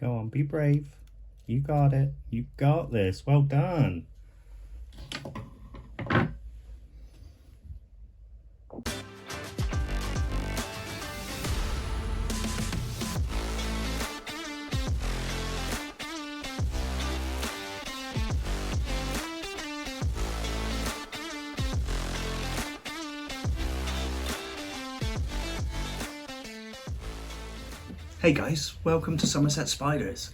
Go on, be brave. You got it. You got this. Well done. Hey guys, welcome to Somerset Spiders.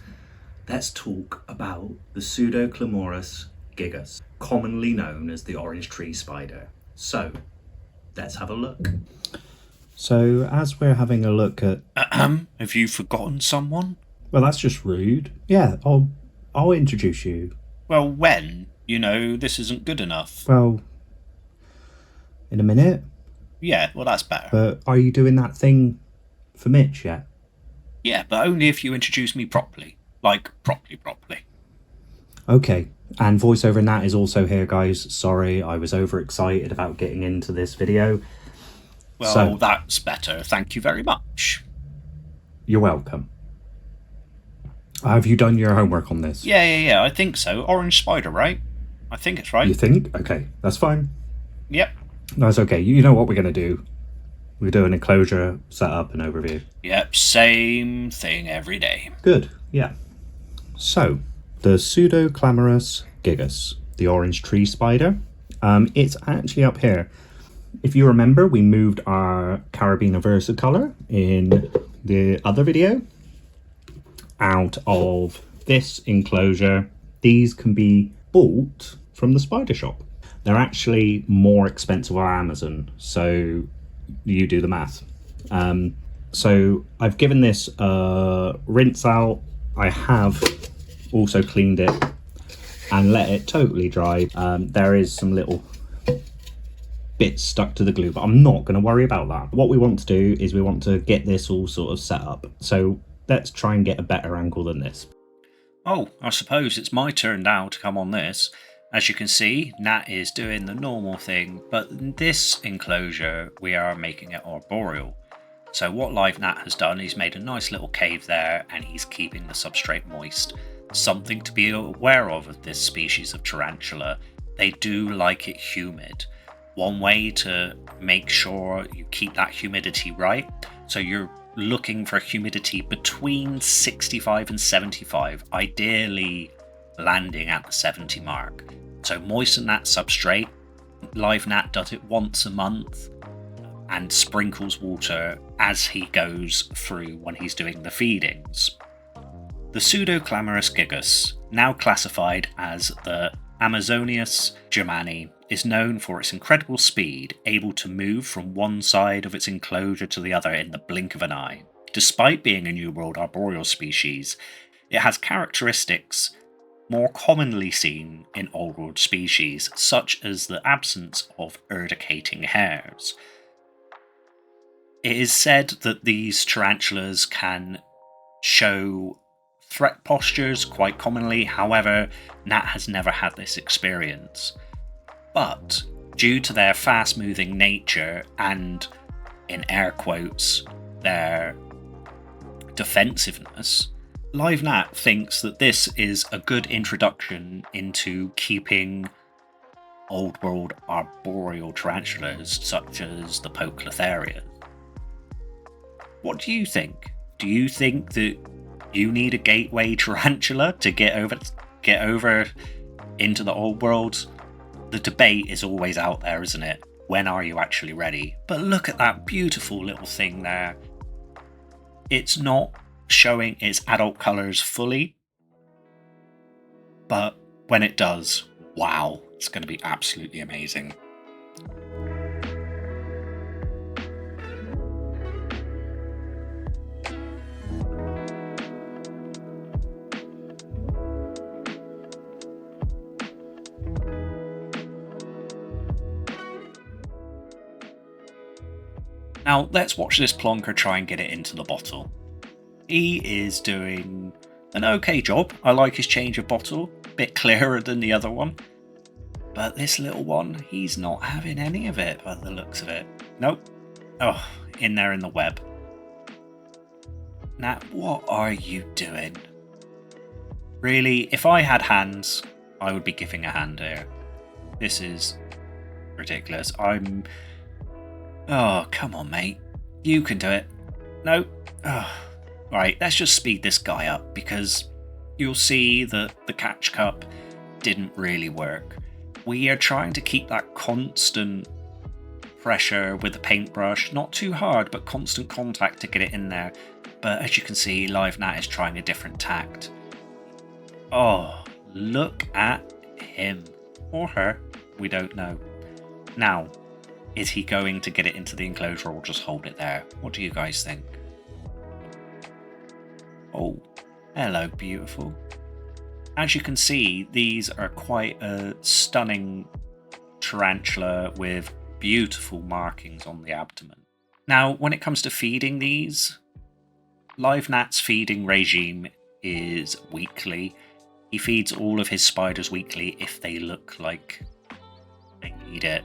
Let's talk about the Pseudoclamorus gigas, commonly known as the orange tree spider. So, let's have a look. So, as we're having a look at... Have you forgotten someone? Well, that's just rude. Yeah, I'll introduce you. Well, when? You know, this isn't good enough. Well, in a minute. Yeah, well, that's better. But are you doing that thing for Mitch yet? Yeah, but only if you introduce me properly. Like, properly. Okay, and voiceover in that is also here, guys. Sorry, I was overexcited about getting into this video. Well, So, that's better. Thank you very much. you're welcome. Have you done your homework on this? Yeah, I think so. Orange spider, right? I think it's right. You think? Okay, that's fine. Yep. That's okay. You know what we're going to do. We do an enclosure setup and overview. Yep, same thing every day. Good, yeah. So, the Pseudoclamorus gigas, the orange tree spider. It's actually up here. If you remember, we moved our Carabiner Versicolor in the other video out of this enclosure. These can be bought from the spider shop. They're actually more expensive on Amazon, so you do the math. So I've given this a rinse out. I have also cleaned it and let it totally dry. There is some little bits stuck to the glue, but I'm not going to worry about that. What we want to do is we want to get this all sort of set up. So let's try and get a better angle than this. Oh, I suppose it's my turn now to come on this. As you can see, Nat is doing the normal thing, but in this enclosure we are making it arboreal. So what Live Nat has done, he's made a nice little cave there and he's keeping the substrate moist. Something to be aware of this species of tarantula. They do like it humid. One way to make sure you keep that humidity right, so you're looking for humidity between 65 and 75, ideally landing at the 70 mark. So moisten that substrate. Live Nat does it once a month and sprinkles water as he goes through when he's doing the feedings. The Pseudoclamorus gigas, now classified as the Amazonius germani, is known for its incredible speed, able to move from one side of its enclosure to the other in the blink of an eye. Despite being a New World arboreal species, it has characteristics more commonly seen in Old World species, such as the absence of urticating hairs. It is said that these tarantulas can show threat postures quite commonly, however, Nat has never had this experience. But due to their fast-moving nature and, in air quotes, their defensiveness, Live Nat thinks that this is a good introduction into keeping Old World arboreal tarantulas such as the Poeclotherias. What do you think? Do you think that you need a gateway tarantula to get over into the Old World? The debate is always out there, isn't it? When are you actually ready? But look at that beautiful little thing there. It's not showing its adult colours fully, but when it does, wow, it's going to be absolutely amazing. Now let's watch this plonker try and get it into the bottle. He is doing an okay job. I like his change of bottle, a bit clearer than the other one. But this little one, he's not having any of it by the looks of it. Nope. Oh, in there in the web. Nat, what are you doing? Really, if I had hands, I would be giving a hand here. This is ridiculous. Oh, come on, mate. You can do it. No. Oh. Right, let's just speed this guy up because you'll see that the catch cup didn't really work. We are trying to keep that constant pressure with the paintbrush, not too hard, but constant contact to get it in there. But as you can see, Live Nat is trying a different tact. Oh, look at him. Or her, we don't know. Now, is he going to get it into the enclosure or just hold it there? What do you guys think? Oh, hello, beautiful. As you can see, these are quite a stunning tarantula with beautiful markings on the abdomen. Now, when it comes to feeding these, Live Nat's feeding regime is weekly. He feeds all of his spiders weekly if they look like they need it.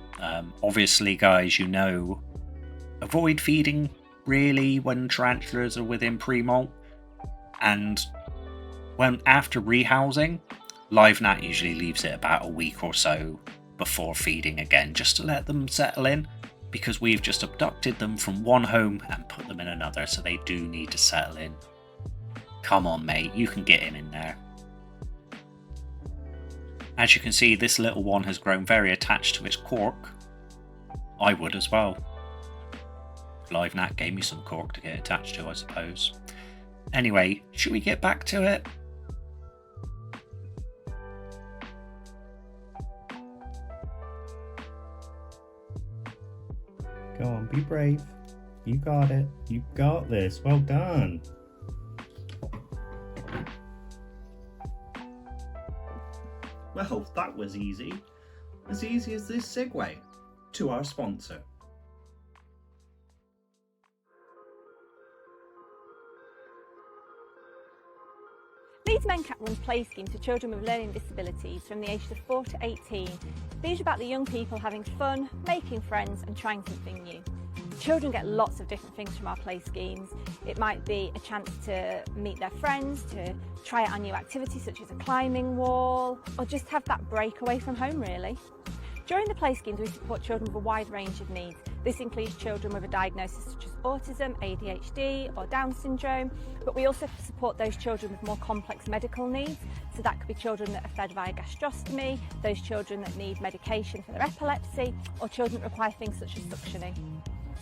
Obviously, guys, you know, avoid feeding really when tarantulas are within pre-molt. And when after rehousing, Live Nat usually leaves it about a week or so before feeding again, just to let them settle in, because we've just abducted them from one home and put them in another, so they do need to settle in. Come on, mate, you can get him in there. As you can see, this little one has grown very attached to its cork. I would as well. Live Nat gave me some cork to get attached to, I suppose. Anyway, should we get back to it? Go on, be brave. You got it. You got this. Well done. Well, that was easy. As easy as this segue to our sponsor. Leeds Mencap runs play schemes for children with learning disabilities from the ages of 4 to 18. These are about the young people having fun, making friends and trying something new. Children get lots of different things from our play schemes. It might be a chance to meet their friends, to try out a new activity such as a climbing wall, or just have that break away from home really. During the play schemes, we support children with a wide range of needs. This includes children with a diagnosis such as autism, ADHD or Down syndrome, but we also support those children with more complex medical needs. So that could be children that are fed via gastrostomy, those children that need medication for their epilepsy, or children that require things such as suctioning.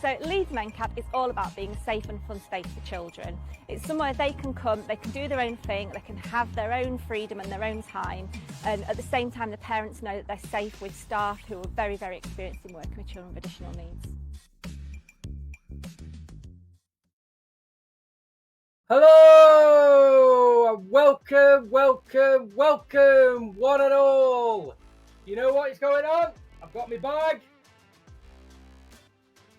So Leeds Mencap is all about being a safe and fun space for children. It's somewhere they can come, they can do their own thing, they can have their own freedom and their own time, and at the same time the parents know that they're safe with staff who are very, very experienced in working with children with additional needs. Hello! Welcome, welcome, welcome, one and all. You know what is going on? I've got my bag.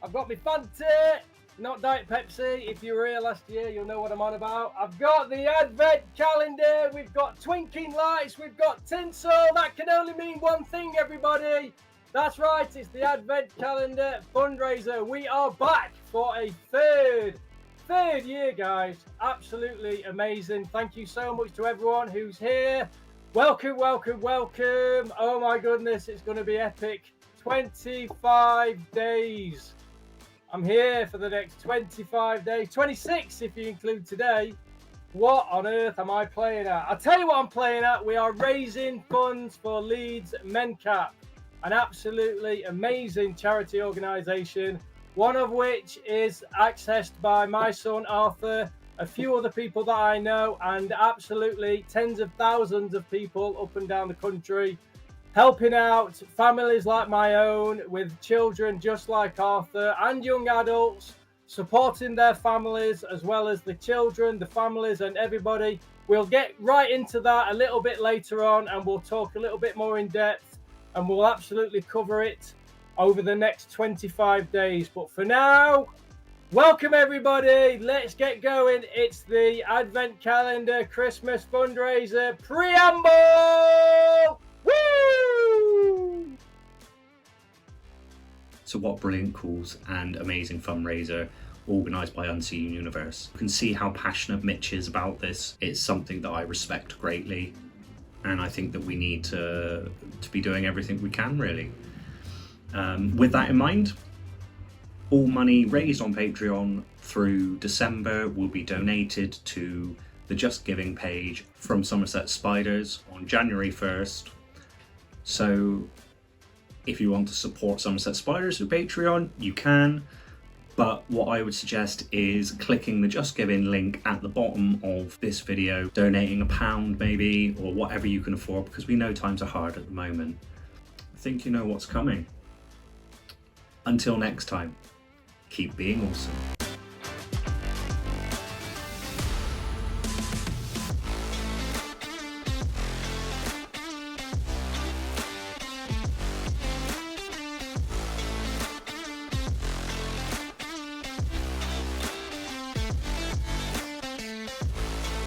I've got my Fanta, not Diet Pepsi. If you were here last year, you'll know what I'm on about. I've got the Advent calendar. We've got twinkling lights. We've got tinsel. That can only mean one thing, everybody. That's right. It's the Advent calendar fundraiser. We are back for a third year, guys. Absolutely amazing. Thank you so much to everyone who's here. Welcome, welcome, welcome. Oh my goodness, it's going to be epic. 25 days. I'm here for the next 25 days, 26 if you include today. What on earth am I playing at? I'll tell you what I'm playing at. We are raising funds for Leeds Mencap, an absolutely amazing charity organisation, one of which is accessed by my son Arthur, a few other people that I know, and absolutely tens of thousands of people up and down the country, helping out families like my own with children just like Arthur and young adults, supporting their families as well as the children, the families and everybody. We'll get right into that a little bit later on and we'll talk a little bit more in depth and we'll absolutely cover it over the next 25 days. But for now, welcome everybody. Let's get going. It's the Advent Calendar Christmas Fundraiser Preamble. Woo! So what brilliant cause and amazing fundraiser organised by Unseen Universe. You can see how passionate Mitch is about this. It's something that I respect greatly, and I think that we need to be doing everything we can, really. With that in mind, all money raised on Patreon through December will be donated to the Just Giving page from Somerset Spiders on January 1st. So if you want to support Somerset Spiders through Patreon, you can. But what I would suggest is clicking the Just Giving link at the bottom of this video, donating £1 maybe, or whatever you can afford, because we know times are hard at the moment. I think you know what's coming. Until next time, keep being awesome.